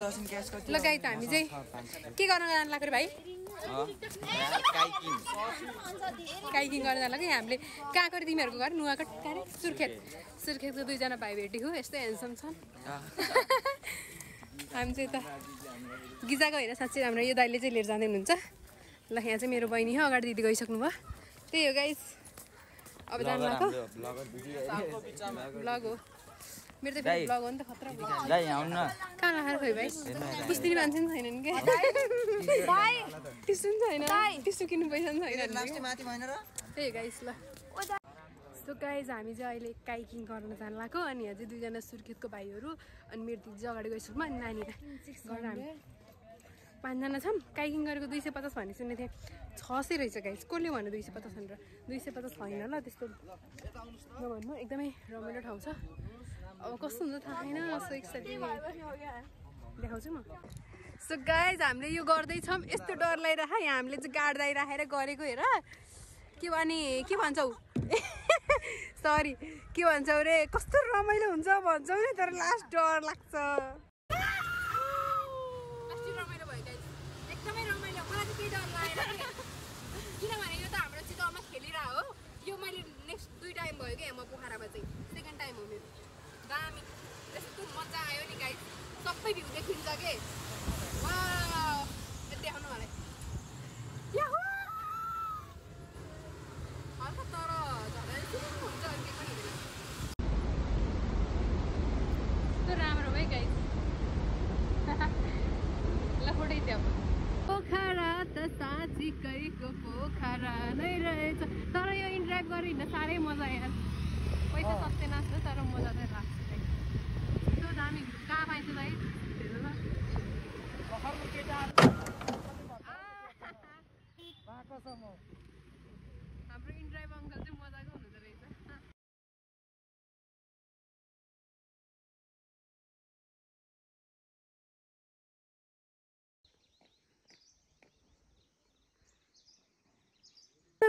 ल गाई त हामी चाहिँ के गर्न जानु लाग्यो भाइ काइकिङ गर्न जानु लाग्यो हामीले कहाँ गयो तिमीहरूको घर नुवाकोट कहाँ सुर्खेतको दुईजना भाइ भेटेको यस्तै हेन्डसम छन् हामी चाहिँ त गिजाको होइन साँच्चै हाम्रो यो दाइले चाहिँ लिएर जाँदै हुनुहुन्छ ल यहाँ चाहिँ मेरो बहिनी हो अगाडि दिदी गइसक्नु भयो त्यही हो गाइस अब जानु लाग्यो ब्लग हो मेरो त ब्लग हो नि त खतरा गाई आउन न कहाँ राखेर खोइ भाइ पुस्तिनी मान्छे पनि छैनन् के टिस्यु पनि छैन टिस्यु किन्नु पैसा पनि छैन त्यही गाइस ल सो गाइस हामी चाहिँ अहिले काइकिङ गर्न जानु लाग्यो अनि यहाँ चाहिँ दुईजना सुर्खेतको भाइहरू अनि मेरो दिदी चाहिँ अगाडि गइसक्नु अनि नानी गरेर हामी 5 जना छौँ काइकिङ गरेको 250 भन्ने सुनेको थिएँ 600 रहेछ गाइस कसले भन्यो 250 भनेर 250 छैन ल त्यस्तो नभन्नु एकदमै रमाइलो ठाउँ छ अब कस्तो हुन्छ थाहा छैन सो एकचोटि देखाउँछु म सो गाइस हामीले यो गर्दैछौँ यस्तो डर लागिरह यहाँ हामीले चाहिँ गाड राखेर गरेको हेर के भने के भन्छौ सरी के भन्छौ रे कस्तो रमाइलो हुन्छ भन्छौ नि तर लास्ट डर लाग्छ रमाइलो भयो गाइस एकदमै रमाइलो मलाई चाहिँ केही डर लागेन किनभने यो त हाम्रो चितवनमा खेलिरहेको हो यो मैले नेक्स्ट 2 टाइम भयो कि म पोखरामा चाहिँ सेकेन्ड टाइम हो मेरो दामी यस्तो मजा आयो नि गाइस सबै भ्यू देखिन्छ के वाउ देखाउनु मलाई याहु हल्का तर झन् हुन्छ के पनि हुँदैन त्यो राम्रो भयो गाइस ल फोटो थियो अब पोखरा त साँच्चीकैको पोखरा नै रहेछ तर यो इन्ड्राइभ गरेर हिँड्न साह्रै मजा यार पैसा सस्तेन तर मजा चाहिँ लाग्छ त्यो दामी कहाँ पाइन्छ भाइ हाम्रो इन्ड्राइभ अङ्कल चाहिँ मजाको हुनुहुँदो रहेछ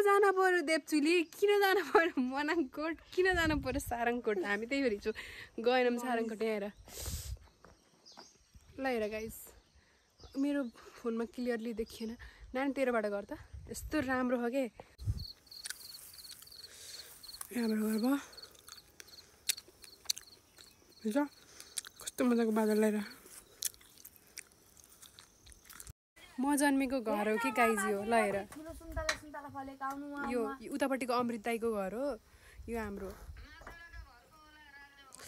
जान पर्यो देवचुली किन जानु पर्यो मनाङकोट किन जानु पर्यो सारङकोट हामी त्यही भएर छु गएनौँ सारङकोट यहाँ हेर ल हेर गाइस मेरो फोनमा क्लियरली देखिएन नानी तेरोबाट गर त यस्तो राम्रो हो के यहाँबाट घर भयो हुन्छ कस्तो मजाको बादल ल्याएर म जन्मेको घर हो कि गाइजी हो ल हेर यो उतापट्टिको अमृत दाईको घर हो यो हाम्रो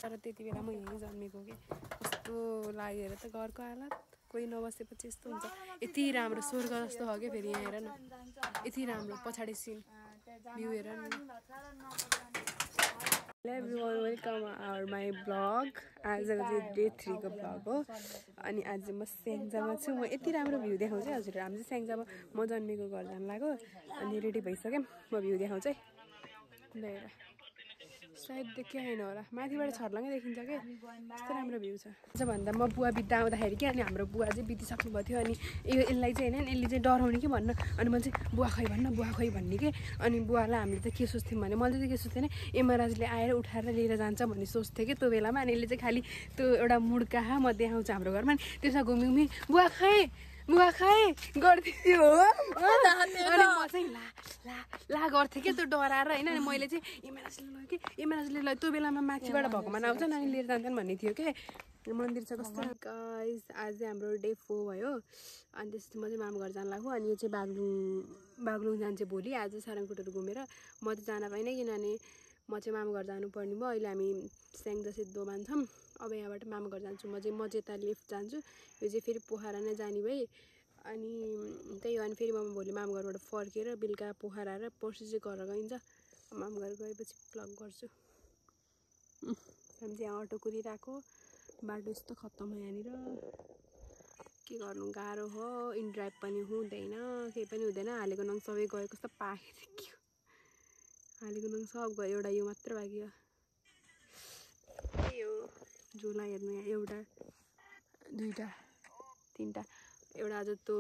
तर त्यति बेला म यहीँ जन्मेको कि कस्तो लागेर त घरको हालत कोही नबसेपछि यस्तो हुन्छ यति राम्रो स्वर्ग जस्तो हो क्या फेरि यहाँ हेर न यति राम्रो पछाडि सिन भ्यू हेर न hello everyone welcome our my blog आजको चाहिँ डे 3 को ब्लग हो अनि आज म स्याङ्जामा छु म यति राम्रो भ्यू देखाउँछु हजुर हामी चाहिँ स्याङ्जामा म जन्मेको घर जानु लाग्यो अनि रेडी भइसक्यो म भ्यू देखाउँछु है ल हेर सायद देखिया छैन होला माथिबाट छर्लङ्गै देखिन्छ क्या कस्तो राम्रो भ्यू छ भन्दा म बुवा बित्दा आउँदाखेरि कि अनि हाम्रो बुवा चाहिँ बितिसक्नु भएको थियो अनि यसलाई चाहिँ होइन यसले चाहिँ डराउने कि भन्न अनि म चाहिँ बुवा खै भन्ने कि अनि बुवालाई हामीले त के सोच्थ्यौँ भने मैले चाहिँ के सोच्थेँ यमराजले आएर उठाएर लिएर जान्छ भन्ने सोच्थेँ कि त्यो बेलामा अनि यसले चाहिँ खालि त्यो एउटा मुड्का म देखाउँछ हाम्रो घरमा अनि त्यसमा घुमी बुवा खाएँ गर्थ्यो हो अनि म चाहिँ ला गर्थेँ क्या त्यो डराएर होइन अनि मैले चाहिँ यमराजले ल त्यो बेलामा माथिबाट भगवान आउँछ अनि लिएर जान्छन् भन्ने थियो क्या मन्दिर छ कस्तो गाइस आज चाहिँ हाम्रो डे 4 भयो अनि त्यसपछि म चाहिँ मामा घर जानु लाग्यो अनि यो चाहिँ बागलुङ जान्छ भोलि आज सारङकोटहरू घुमेर म त जान पाइनँ किनभने म चाहिँ मामा घर जानुपर्ने भयो अहिले हामी स्याङ्जा चाहिँ दोबान छौँ अब यहाँबाट मामा घर जान्छु म चाहिँ यता लेफ्ट जान्छु यो चाहिँ फेरि पोखरा नै जाने भए अनि त्यही हो अनि फेरि म भोलि मामा घरबाट फर्केर बेलुका पोखरा र पर्सि चाहिँ घर गइन्छ मामा घर गएपछि प्लग गर्छु हामी चाहिँ यहाँ अटो कुदिरहेको बाटो यस्तो खत्तम हो यहाँनिर के गर्नु गाह्रो हो इन्ड्राइभ पनि हुँदैन केही पनि हुँदैन हालेको नङ सबै गयो कस्तो पाके देखियो हालेको नङ सब गयो एउटा यो मात्र बाँकी हो त्यही हो झोला हेर्नु यहाँ एउटा 2टा 3टा एउटा आज त्यो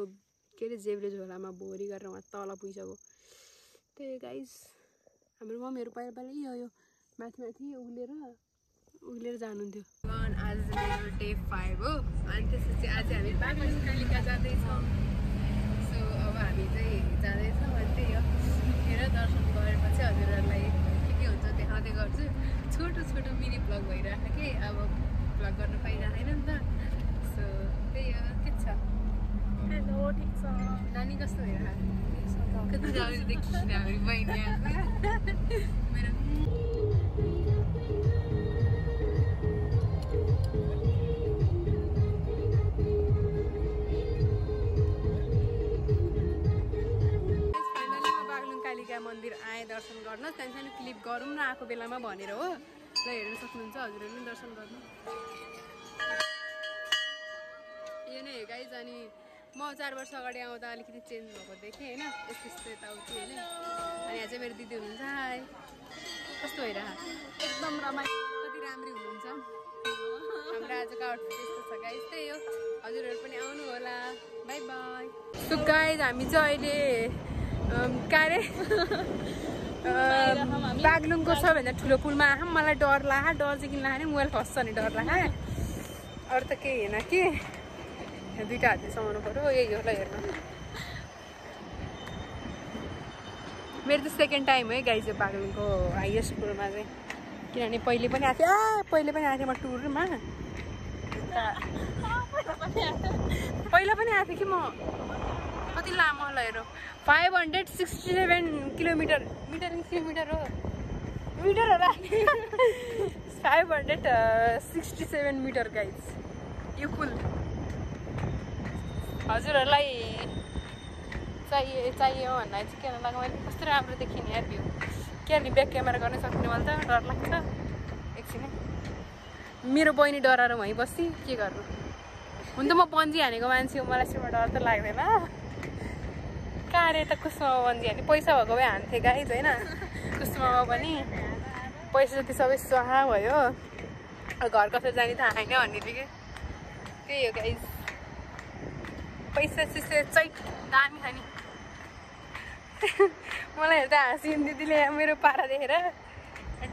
के अरे जेब्रे झोलामा भोरी गरेर उहाँ तल पुगिसक्यो त्यही गाइस हाम्रो मम्मीहरू पहिला यो माथि उक्लेर जानुहुन्थ्यो आज मेरो डे 5 हो। अनि त्यसपछि आज हामी बागलुङ कालिका जाँदैछौँ। सो अब हामी चाहिँ जाँदैछौँ। अनि त्यही हो, हेर दर्शन गरेपछि हजुरहरूलाई के हुन्छ देखाउँदै गर्छु। छोटो छोटो मिनी ब्लग भइरहेको कि अब ब्लग गर्न पाइरहेन नि त। सो त्यही हो, के छ? हेलो, ठिक छ। नानी कस्तो भइरहेको? कति राम्रो देखिन हाम्रो बहिनी मेरो। मन्दिर आए दर्शन गर्न, सानो क्लिप गरौँ न आएको बेलामा भनेर हो। ल हेर्न सक्नुहुन्छ, हजुरहरूले पनि दर्शन गर्नु। यो नै हो गाइज। अनि म 4 वर्ष अगाडि आउँदा अलिकति चेन्ज भएको देखेँ होइन, यस्तो यस्तो यताउति होइन। अनि यहाँ चाहिँ मेरो दिदी हुनुहुन्छ। हाई, कस्तो भइरहेको? एकदम रमाइलो, कति राम्री हुनुहुन्छ। हाम्रो आजको आउटफिट यस्तो छ गाइज। त्यही हो, हजुरहरू पनि आउनु होला। By by. सो गाइज हामी चाहिँ अहिले कारे बागलुङको सबैभन्दा ठुलो पुलमा आँखा। मलाई डर लाग्यो, डर चाहिँ किन लाग्यो, मोबाइल खस्छ नि डर लाग्यो। अरू त केही होइन कि दुईवटा हातले समाउनु पऱ्यो। यही हो, ल हेर्नु। मेरो त सेकेन्ड टाइम है गाइज यो बागलुङको हाइएस्ट पुलमा चाहिँ, किनभने पहिले पनि आएको थिएँ। पहिले पनि आएको थिएँ म टुरमा। पहिला पनि आएको थिएँ कि म। कति लामो ल हेर, 567 किलोमिटर। किलोमिटर हो, मिटर होला। 567 मिटर गाइज यो पुल। हजुरहरूलाई चाहियो भन्दा चाहिँ किन लाग्यो? मैले कस्तो राम्रो देखिने यार भ्यू। के अलि ब्याक क्यामेरा गर्न सक्ने मलाई त डर लाग्छ एकछिन। मेरो बहिनी डराएर वहीँ बस्ती, के गर्नु? हुन त म पन्जी हानेको मान्छे हो, मलाई सिमा डर त लाग्दैन। कारे त कुसुमा बन्जी हाने, पैसा भएको भए हान्थेँ गाइज होइन। कुसुमामा पनि पैसा जति सबै स्वाहा भयो। घर कसरी जाने थाहा छैन भन्ने थियो कि। त्यही हो गाइज, पैसा सिसे चैट दामी छ नि। मलाई हेर्दा हाँसिन् दिदीले मेरो पारा देखेर।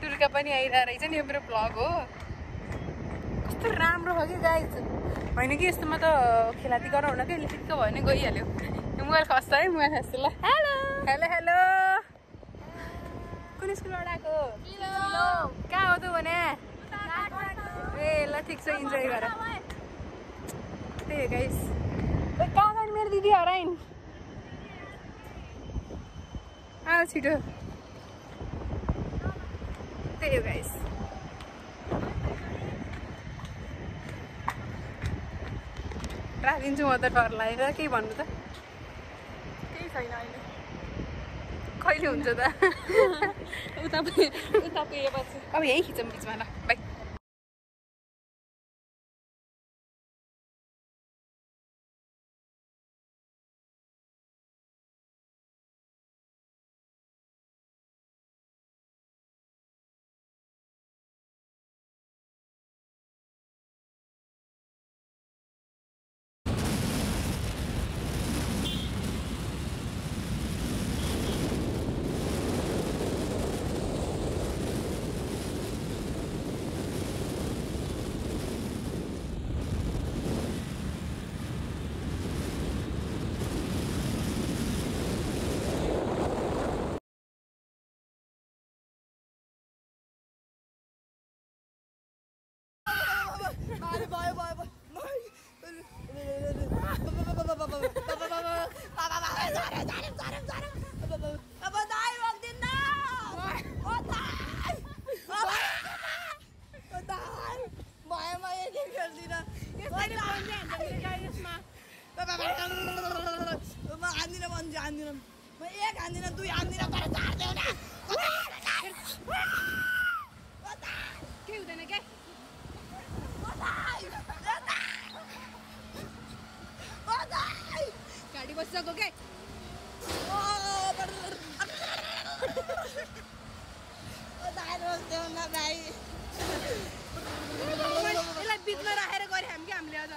टुर्का पनि आइरहेको रहेछ नि, यो मेरो भ्लग हो। कस्तो राम्रो हो कि गाइज, होइन कि यस्तोमा त खेलाती गराउन कि लिपिक्क भयो भने गइहाल्यो। मोबाइल खस्छ है, मोबाइल खस्छ। ल हेलो हेलो हेलो, कुन स्कुलबाट आएको? कहाँ हो त भने? ए ल ठिक छ, इन्जोय गर। त्यही हो गाइस। कहाँ गयो मेरो दिदी हराइन्? आऊ छिटो। त्यही हो गाइस। राखिदिन्छु म त डर लागेर। केही भन्नु त? केही छैन अहिले। कहिले हुन्छ त? उता पुगेपछि। अब यहीँ खिचौँ बिचमा। ल बाई। गाडी बसिसक्यो के? यसलाई बिचमा राखेर गरे हामी कि हामीले आज